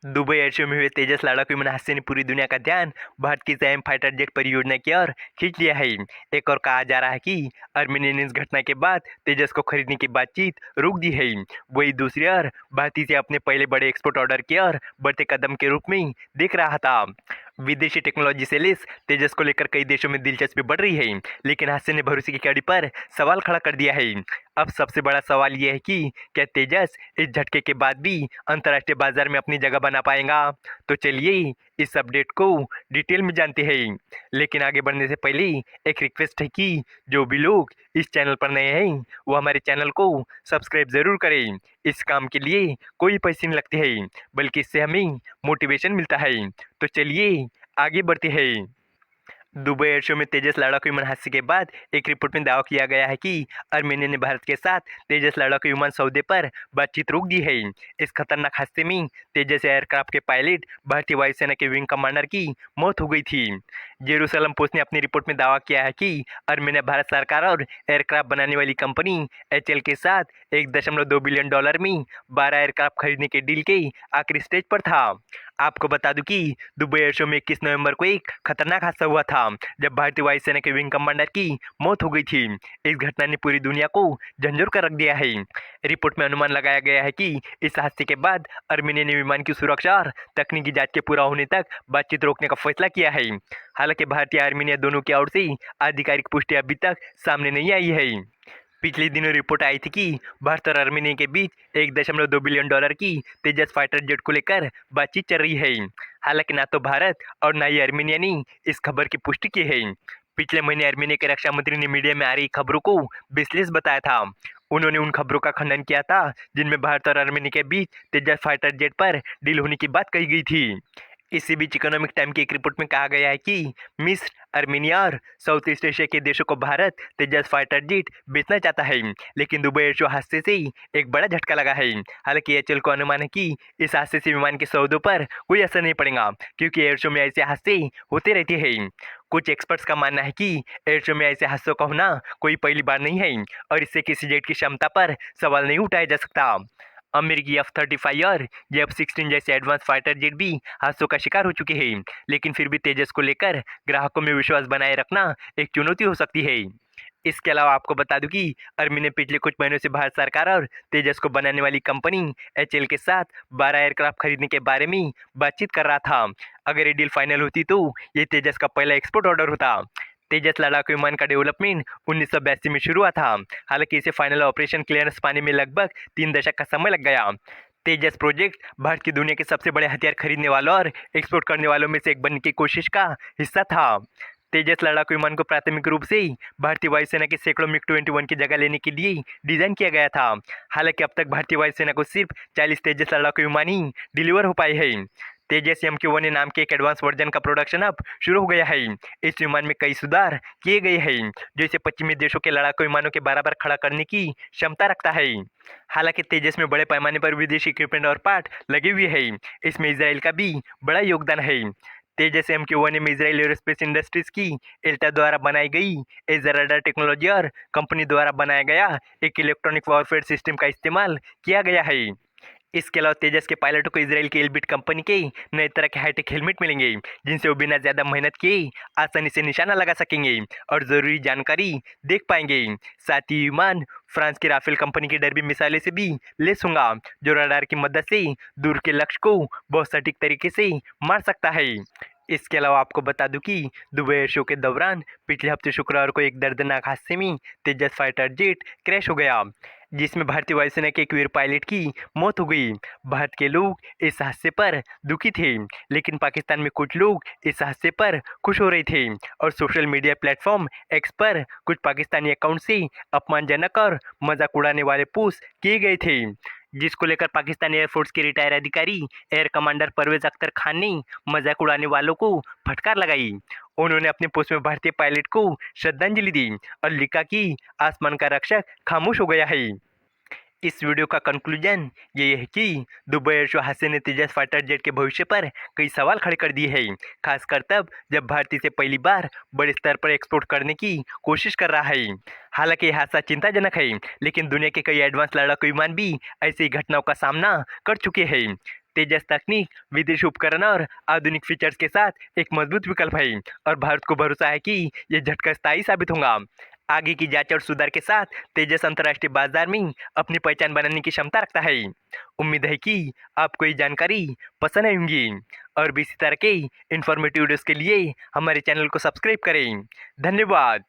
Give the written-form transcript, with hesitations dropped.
Dubai air show में हुए तेजस लड़ाकू विमान हादसे ने पूरी दुनिया का ध्यान भारत की एम फाइटर जेट परियोजना की ओर खींच लिया है। एक और कहा जा रहा है कि आर्मेनिया ने इस घटना के बाद तेजस को खरीदने की बातचीत रोक दी है। वही दूसरी ओर भारतीय से अपने पहले बड़े एक्सपोर्ट ऑर्डर की ओर बढ़ते कदम के रूप में देख रहा था। विदेशी टेक्नोलॉजी से लैस तेजस को लेकर कई देशों में दिलचस्पी बढ़ रही है, लेकिन हादसे ने भरोसे की कड़ी पर सवाल खड़ा कर दिया है। अब सबसे बड़ा सवाल यह है कि क्या तेजस इस झटके के बाद भी अंतर्राष्ट्रीय बाजार में अपनी जगह बना पाएगा। तो चलिए इस अपडेट को डिटेल में जानते हैं। लेकिन आगे बढ़ने से पहले एक रिक्वेस्ट है कि जो भी लोग इस चैनल पर नए हैं वो हमारे चैनल को सब्सक्राइब ज़रूर करें। इस काम के लिए कोई पैसे नहीं लगते हैं, बल्कि इससे हमें मोटिवेशन मिलता है। तो चलिए आगे बढ़ते हैं। दुबई एयर शो में तेजस लड़ाकू विमान हादसे के बाद एक रिपोर्ट में दावा किया गया है कि आर्मेनिया ने भारत के साथ तेजस लड़ाकू विमान सौदे पर बातचीत रोक दी है। इस खतरनाक हादसे में तेजस एयरक्राफ्ट के पायलट भारतीय वायुसेना के विंग कमांडर की मौत हो गई थी। जेरूसलम पोस्ट ने अपनी रिपोर्ट में दावा किया है कि आर्मेनिया भारत सरकार और एयरक्राफ्ट बनाने वाली कंपनी HAL के साथ $1.2 बिलियन में 12 एयरक्राफ्ट खरीदने के डील के आखिरी स्टेज पर था। आपको बता दूं कि दुबई एयर शो में 21 नवंबर को एक खतरनाक हादसा हुआ था, जब भारतीय वायुसेना के विंग कमांडर की मौत हो गई थी। इस घटना ने पूरी दुनिया को झंझोर कर रख दिया है। रिपोर्ट में अनुमान लगाया गया है कि इस हादसे के बाद आर्मेनिया ने विमान की सुरक्षा और तकनीकी जांच के पूरा होने तक बातचीत रोकने का फैसला किया है। हालांकि भारतीय आर्मेनिया दोनों की ओर से आधिकारिक पुष्टि अभी तक सामने नहीं आई है। पिछले दिनों रिपोर्ट आई थी कि भारत और आर्मेनिया के बीच $1.2 बिलियन की तेजस फाइटर जेट को लेकर बातचीत चल रही है। हालांकि ना तो भारत और ना ही आर्मेनिया ने इस खबर की पुष्टि की है। पिछले महीने आर्मेनिया के रक्षा मंत्री ने मीडिया में आ रही खबरों को बेसलेस बताया था। उन्होंने उन खबरों का खंडन किया था जिनमें भारत और आर्मेनिया के बीच तेजस फाइटर जेट पर डील होने की बात कही गई थी। इसी बीच इकोनॉमिक टाइम की एक रिपोर्ट में कहा गया है कि मिस्र, आर्मेनिया और साउथ ईस्ट एशिया के देशों को भारत तेजस फाइटर जेट बेचना चाहता है, लेकिन दुबई एयर शो हादसे से एक बड़ा झटका लगा है। हालांकि एचएल को अनुमान है कि इस हादसे से विमान के सौदों पर कोई असर नहीं पड़ेगा, क्योंकि एयर शो में ऐसे हादसे होते रहते हैं। कुछ एक्सपर्ट्स का मानना है कि एयर शो में ऐसे हादसों का होना कोई पहली बार नहीं है और इससे किसी जेट की क्षमता पर सवाल नहीं उठाया जा सकता। अमेरिकी F-35 और F-16 जैसे एडवांस फाइटर जेट भी हादसों का शिकार हो चुके हैं, लेकिन फिर भी तेजस को लेकर ग्राहकों में विश्वास बनाए रखना एक चुनौती हो सकती है। इसके अलावा आपको बता दूं कि आर्मी ने पिछले कुछ महीनों से भारत सरकार और तेजस को बनाने वाली कंपनी HAL के साथ 12 एयरक्राफ्ट खरीदने के बारे में बातचीत कर रहा था। अगर ये डील फाइनल होती तो ये तेजस का पहला एक्सपोर्ट ऑर्डर होता। तेजस लड़ाकू विमान का डेवलपमेंट 1982 में शुरू हुआ था। हालांकि इसे फाइनल ऑपरेशन क्लियरेंस पाने में लगभग 3 दशक का समय लग गया। तेजस प्रोजेक्ट भारत की दुनिया के सबसे बड़े हथियार खरीदने वालों और एक्सपोर्ट करने वालों में से एक बनने की कोशिश का हिस्सा था। तेजस लड़ाकू विमान को प्राथमिक रूप से भारतीय वायुसेना के सैकड़ों MiG-21 की जगह लेने के लिए डिजाइन किया गया था। हालांकि अब तक भारतीय वायुसेना को सिर्फ 40 तेजस लड़ाकू विमान ही डिलीवर हो पाए हैं। तेजस MQ-1 नाम के एक एडवांस वर्जन का प्रोडक्शन अब शुरू हो गया है। इस विमान में कई सुधार किए गए हैं, जो इसे पश्चिमी देशों के लड़ाकू विमानों के बराबर खड़ा करने की क्षमता रखता है। हालांकि तेजस में बड़े पैमाने पर विदेशी इक्विपमेंट और पार्ट लगे हुए हैं। इसमें इसराइल का भी बड़ा योगदान है। तेजस MQ-1 में इसराइल एरोस्पेस इंडस्ट्रीज की एल्टा द्वारा बनाई गई एजर रडार टेक्नोलॉजी और कंपनी द्वारा बनाया गया एक इलेक्ट्रॉनिक वॉरफेयर सिस्टम का इस्तेमाल किया गया है। इसके अलावा तेजस के पायलटों को इसराइल की एल्बिट कंपनी के नए तरह के हाईटेक हेलमेट मिलेंगे, जिनसे वो बिना ज़्यादा मेहनत किए आसानी से निशाना लगा सकेंगे और ज़रूरी जानकारी देख पाएंगे। साथ ही विमान फ्रांस की राफेल कंपनी की डर्बी मिसाइलों से भी लैस होगा, जो रडार की मदद से दूर के लक्ष्य को बहुत सटीक तरीके से मार सकता है। इसके अलावा आपको बता दूं कि दुबई एयर शो के दौरान पिछले हफ्ते शुक्रवार को एक दर्दनाक हादसे में तेजस फाइटर जेट क्रैश हो गया, जिसमें भारतीय वायुसेना के एक वीर पायलट की मौत हो गई। भारत के लोग इस हादसे पर दुखी थे, लेकिन पाकिस्तान में कुछ लोग इस हादसे पर खुश हो रहे थे और सोशल मीडिया प्लेटफॉर्म एक्स पर कुछ पाकिस्तानी अकाउंट से अपमानजनक और मजाक उड़ाने वाले पोस्ट किए गए थे, जिसको लेकर पाकिस्तानी एयरफोर्स के रिटायर अधिकारी एयर कमांडर परवेज अख्तर खान ने मजाक उड़ाने वालों को फटकार लगाई। उन्होंने अपने पोस्ट में भारतीय पायलट को श्रद्धांजलि दी और लिखा कि आसमान का रक्षक खामोश हो गया है। इस वीडियो का कंक्लूजन ये है कि दुबई एयर शो हादसे ने तेजस फाइटर जेट के भविष्य पर कई सवाल खड़े कर दिए हैं, खासकर तब जब भारतीय से पहली बार बड़े स्तर पर एक्सपोर्ट करने की कोशिश कर रहा है। हालांकि यह हादसा चिंताजनक है, लेकिन दुनिया के कई एडवांस लड़ाकू विमान भी ऐसी घटनाओं का सामना कर चुके हैं। तेजस तकनीक विदेशी उपकरण और आधुनिक फीचर्स के साथ एक मजबूत विकल्प है और भारत को भरोसा है कि यह झटका स्थायी साबित होगा। आगे की जांच और सुधार के साथ तेजस अंतर्राष्ट्रीय बाजार में अपनी पहचान बनाने की क्षमता रखता है। उम्मीद है कि आपको ये जानकारी पसंद आई होंगी और भी इसी तरह के इन्फॉर्मेटिव वीडियोस के लिए हमारे चैनल को सब्सक्राइब करें। धन्यवाद।